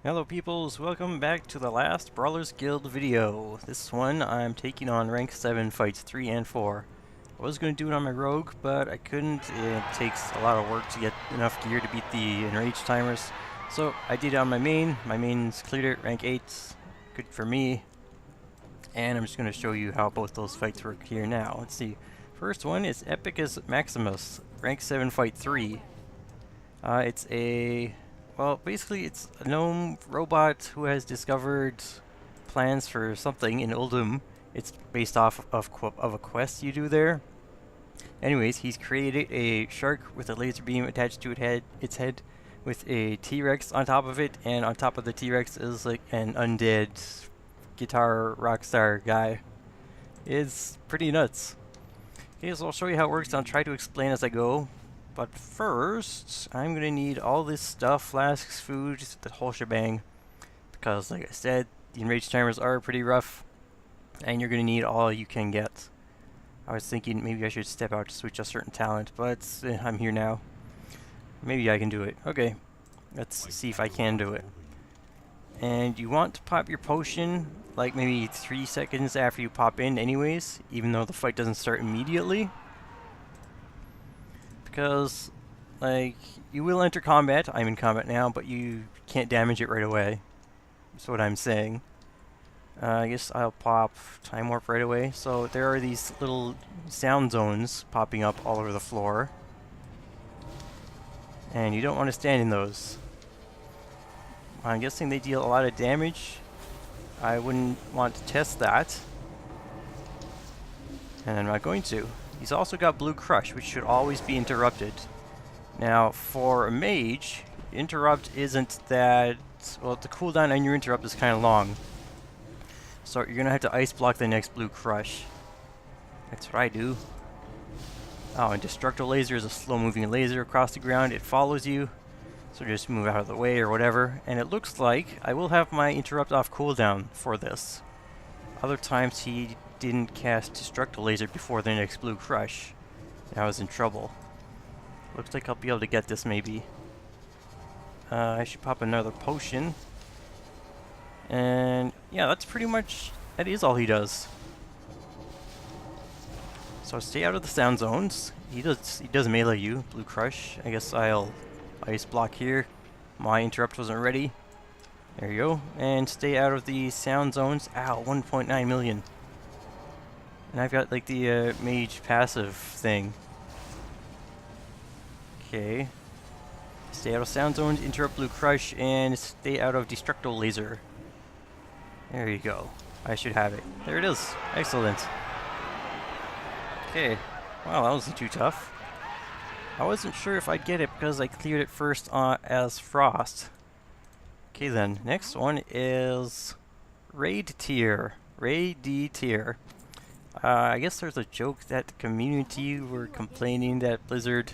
Hello peoples, welcome back to the last Brawlers Guild video. This one I'm taking on rank 7 fights 3 and 4. I was going to do it on my rogue, but I couldn't. It takes a lot of work to get enough gear to beat the enraged timers. So I did it on my main. My main's cleared it, rank 8. Good for me. And I'm just going to show you how both those fights work here now. Let's see. First one is Epicus Maximus, rank 7 fight 3. Well, basically it's a gnome robot who has discovered plans for something in Uldum. It's based off of a quest you do there. Anyways, he's created a shark with a laser beam attached to its head with a T-Rex on top of it, and on top of the T-Rex is like an undead guitar rock star guy. It's pretty nuts. Okay, so I'll show you how it works. I'll try to explain as I go. But first, I'm gonna need all this stuff, flasks, food, just the whole shebang. Because, like I said, the enraged timers are pretty rough, and you're gonna need all you can get. I was thinking maybe I should step out to switch a certain talent, but I'm here now. Maybe I can do it. Okay, let's see if I can do it. And you want to pop your potion, like maybe 3 seconds after you pop in anyways, even though the fight doesn't start immediately. Because, like, you will enter combat. I'm in combat now, but you can't damage it right away. That's what I'm saying. I guess I'll pop Time Warp right away. So there are these little sound zones popping up all over the floor. And you don't want to stand in those. I'm guessing they deal a lot of damage. I wouldn't want to test that. And I'm not going to. He's also got Blue Crush, which should always be interrupted. Now, for a mage, interrupt isn't that... Well, the cooldown on your interrupt is kind of long. So you're going to have to ice block the next Blue Crush. That's what I do. Oh, and Destructolaser is a slow-moving laser across the ground. It follows you, so just move out of the way or whatever. And it looks like I will have my interrupt off cooldown for this. Other times he didn't cast Destructolaser before the next Blue Crush, and I was in trouble. Looks like I'll be able to get this maybe. I should pop another potion. And yeah, that's pretty much, that is all he does. So stay out of the sound zones. He does melee you, Blue Crush. I guess I'll ice block here. My interrupt wasn't ready. There you go. And stay out of the sound zones. Ow, 1.9 million. And I've got like the mage passive thing. Okay. Stay out of sound zones, interrupt Blue Crush, and stay out of Destructolaser. There you go. I should have it. There it is. Excellent. Okay. Wow, that wasn't too tough. I wasn't sure if I'd get it because I cleared it first as Frost. Okay then, next one is Raid Tier. Raid D Tier. I guess there's a joke that the community were complaining that Blizzard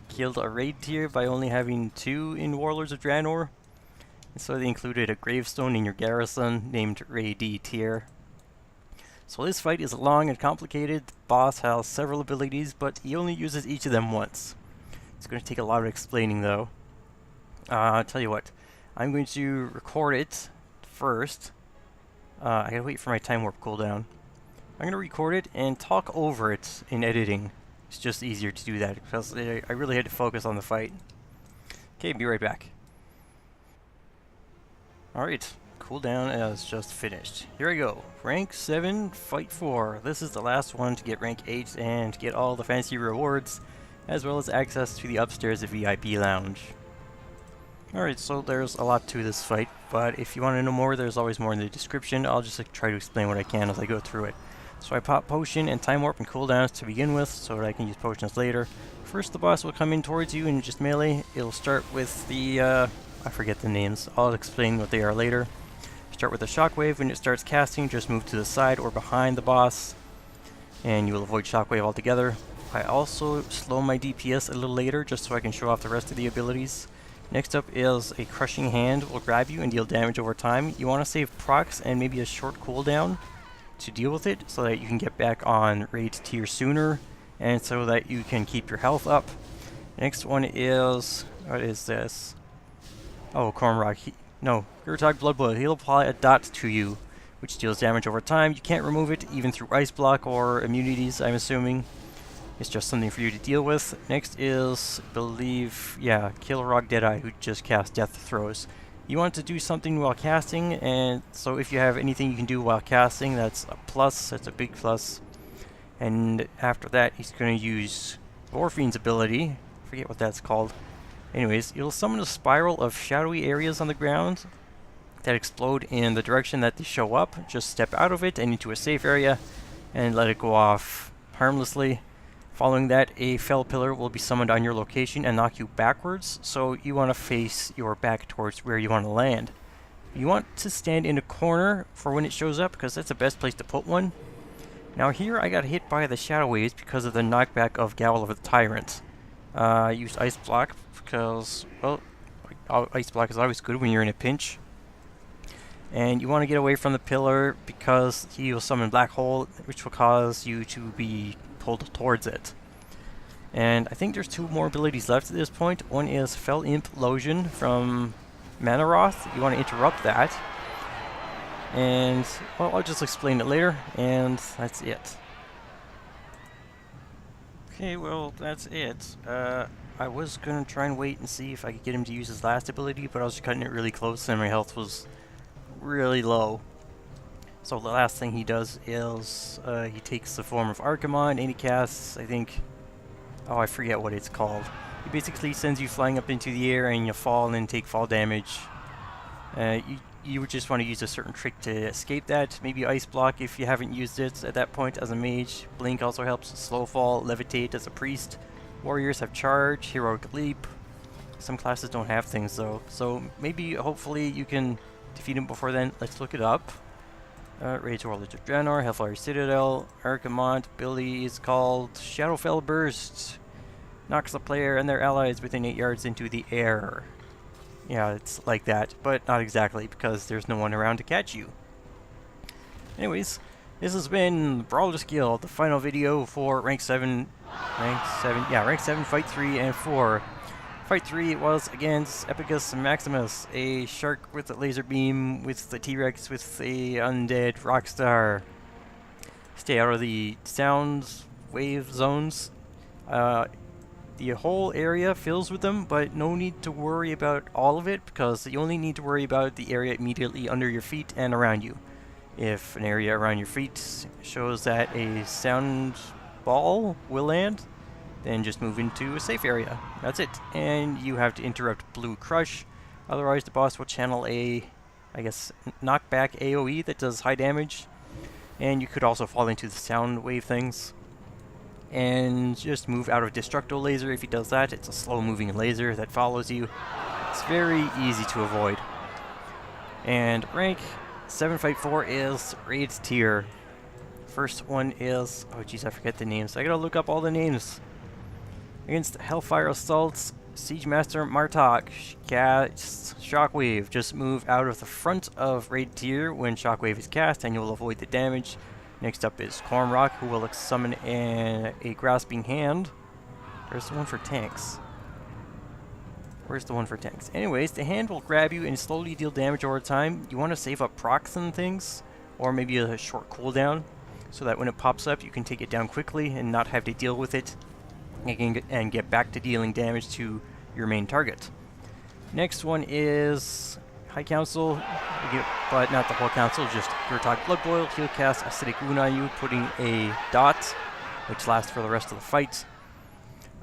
killed a raid tier by only having 2 in Warlords of Draenor. And so they included a gravestone in your garrison named Raid D Tier. So this fight is long and complicated. The boss has several abilities, but he only uses each of them once. It's going to take a lot of explaining though. I'll tell you what. I'm going to record it first. I gotta wait for my time warp cooldown. I'm going to record it and talk over it in editing. It's just easier to do that because I really had to focus on the fight. Okay, be right back. Alright, cooldown is just finished. Here I go. Rank 7, Fight 4. This is the last one to get rank 8 and get all the fancy rewards, as well as access to the upstairs VIP lounge. Alright, so there's a lot to this fight, but if you want to know more, there's always more in the description. I'll just try to explain what I can as I go through it. So I pop potion and time warp and cooldowns to begin with, so that I can use potions later. First, the boss will come in towards you and just melee. It'll start with the, I forget the names. I'll explain what they are later. Start with the shockwave. When it starts casting, just move to the side or behind the boss, and you will avoid shockwave altogether. I also slow my DPS a little later, just so I can show off the rest of the abilities. Next up is a crushing hand. Will grab you and deal damage over time. You want to save procs and maybe a short cooldown to deal with it, so that you can get back on raid tier sooner, and so that you can keep your health up. Next one is, what is this? Oh, Cormrock. No, Urtag Blood Boil. He'll apply a dot to you, which deals damage over time. You can't remove it, even through Ice Block or immunities, I'm assuming. It's just something for you to deal with. Next is, I believe, yeah, Kilrog Deadeye, who just casts Death Throws. You want to do something while casting, and so if you have anything you can do while casting, that's a plus, that's a big plus. And after that, he's going to use Orphene's ability. I forget what that's called. Anyways, you'll summon a spiral of shadowy areas on the ground that explode in the direction that they show up. Just step out of it and into a safe area and let it go off harmlessly. Following that, a fell pillar will be summoned on your location and knock you backwards, so you want to face your back towards where you want to land. You want to stand in a corner for when it shows up, because that's the best place to put one. Now here I got hit by the Shadow Waves because of the knockback of Gavel of the Tyrant. I used Ice Block because, well, Ice Block is always good when you're in a pinch. And you want to get away from the pillar because he will summon Black Hole, which will cause you to be pulled towards it. And I think there's two more abilities left at this point. One is Fell Implosion from Manaroth. You want to interrupt that. And, well, I'll just explain it later, and that's it. Okay, well, that's it. I was going to try and wait and see if I could get him to use his last ability, but I was cutting it really close and my health was really low. So the last thing he does is he takes the form of Archimon and he casts, I think, oh, I forget what it's called. He basically sends you flying up into the air and you fall and then take fall damage. You would just want to use a certain trick to escape that. Maybe Ice Block if you haven't used it at that point as a mage. Blink also helps. Slow Fall, Levitate as a priest. Warriors have Charge, Heroic Leap. Some classes don't have things though. So maybe, hopefully, you can defeat him before then. Let's look it up. Rage Warlord of Draenor, Hellfire Citadel, Archimon, Billy is called Shadowfell Burst. Knocks the player and their allies within 8 yards into the air. Yeah, it's like that, but not exactly, because there's no one around to catch you. Anyways, this has been Brawlers Guild, the final video for rank 7, Fight 3 and 4. Fight 3 was against Epicus Maximus, a shark with a laser beam, with the T-Rex, with a undead rockstar. Stay out of the sound wave zones. The whole area fills with them, but no need to worry about all of it, because you only need to worry about the area immediately under your feet and around you. If an area around your feet shows that a sound ball will land, then just move into a safe area. That's it. And you have to interrupt Blue Crush, otherwise the boss will channel a, I guess, knockback AoE that does high damage. And you could also fall into the sound wave things. And just move out of Destructolaser. If he does that, it's a slow moving laser that follows you. It's very easy to avoid. And rank 7 Fight 4 is Raid tier. First one is, oh jeez, I forget the names. I gotta look up all the names. Against Hellfire Assaults, Siege Master Martok casts Shockwave. Just move out of the front of Raid tier when Shockwave is cast and you'll avoid the damage. Next up is Cormrock, who will summon a Grasping Hand. There's the one for tanks. Where's the one for tanks? Anyways, the hand will grab you and slowly deal damage over time. You want to save up procs and things, or maybe a short cooldown, so that when it pops up you can take it down quickly and not have to deal with it, and get back to dealing damage to your main target. Next one is High Council, but not the whole council, just Urtag Blood Boil. He'll cast Acidic Wound on you, putting a dot, which lasts for the rest of the fight.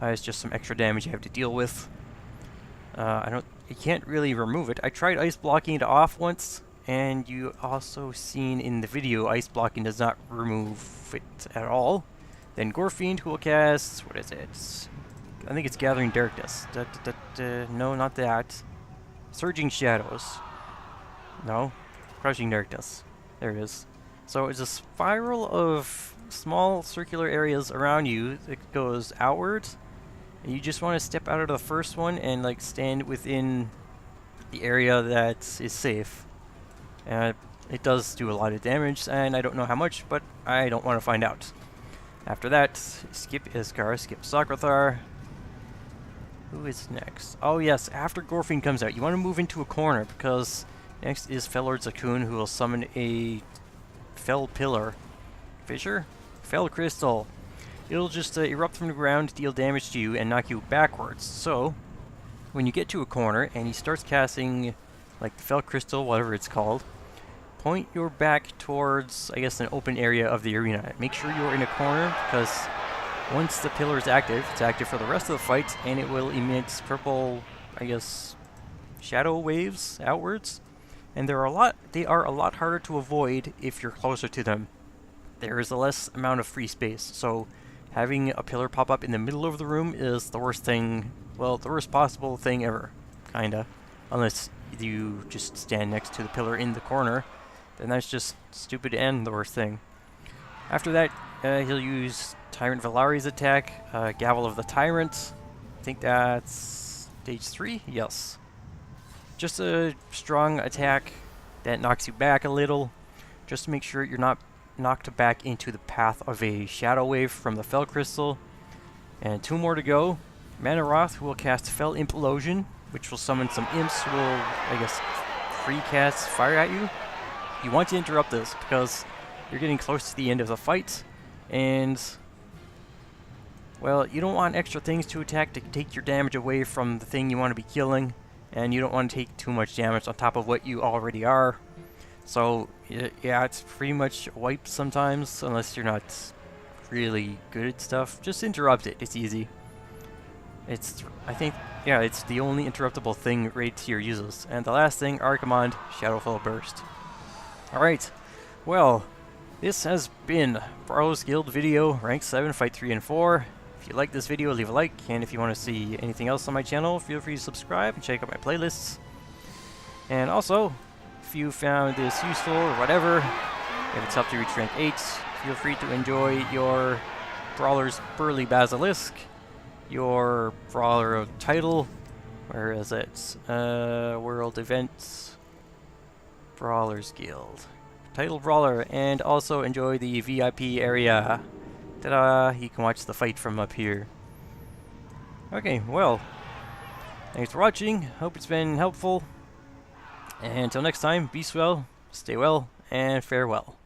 It's just some extra damage you have to deal with. You can't really remove it. I tried ice blocking it off once, and you also seen in the video ice blocking does not remove it at all. Then Gorefiend, who will cast, what is it? I think it's Gathering Darkness. No, not that. Surging Shadows. No. Crushing Darkness. There it is. So it's a spiral of small circular areas around you that goes outward. And you just want to step out of the first one and like stand within the area that is safe. It does do a lot of damage, and I don't know how much, but I don't want to find out. After that, skip Iskar, skip Sakrathar. Who is next? Oh yes, after Gorfing comes out, you want to move into a corner because next is Fellord Zakun, who will summon a Fell Pillar. Fissure? Fell Crystal. It'll just erupt from the ground, deal damage to you, and knock you backwards. So, when you get to a corner and he starts casting, like the Fell Crystal, whatever it's called, point your back towards, I guess, an open area of the arena. Make sure you're in a corner, because once the pillar is active, it's active for the rest of the fight, and it will emit purple, I guess, shadow waves outwards. And they are a lot harder to avoid if you're closer to them. There is a less amount of free space, so having a pillar pop up in the middle of the room is the worst thing, well, the worst possible thing ever, kinda. Unless you just stand next to the pillar in the corner, then that's just stupid and the worst thing. After that, he'll use Tyrant Valari's attack, Gavel of the Tyrant. I think that's stage 3? Yes. Just a strong attack that knocks you back a little, just to make sure you're not knocked back into the path of a shadow wave from the Fell Crystal. And 2 more to go. Manaroth will cast Fell Implosion, which will summon some imps who will, I guess, free cast fire at you. You want to interrupt this because you're getting close to the end of the fight, and well, you don't want extra things to attack to take your damage away from the thing you want to be killing, and you don't want to take too much damage on top of what you already are. So yeah, it's pretty much wiped sometimes, unless you're not really good at stuff. Just interrupt it, it's easy. I think, yeah, it's the only interruptible thing Raid Tier uses. And the last thing, Archimond, Shadowfell Burst. Alright, well, this has been Brawlers Guild video, rank 7, fight 3 and 4. If you like this video, leave a like, and if you want to see anything else on my channel, feel free to subscribe and check out my playlists. And also, if you found this useful or whatever, if it's helped you reach rank 8, feel free to enjoy your Brawler's Burly Basilisk, your Brawler of title, where is it? World Events, Brawlers Guild, Title Brawler, and also enjoy the VIP area. Ta-da! You can watch the fight from up here. Okay, well, thanks for watching. Hope it's been helpful. And until next time, be well, stay well, and farewell.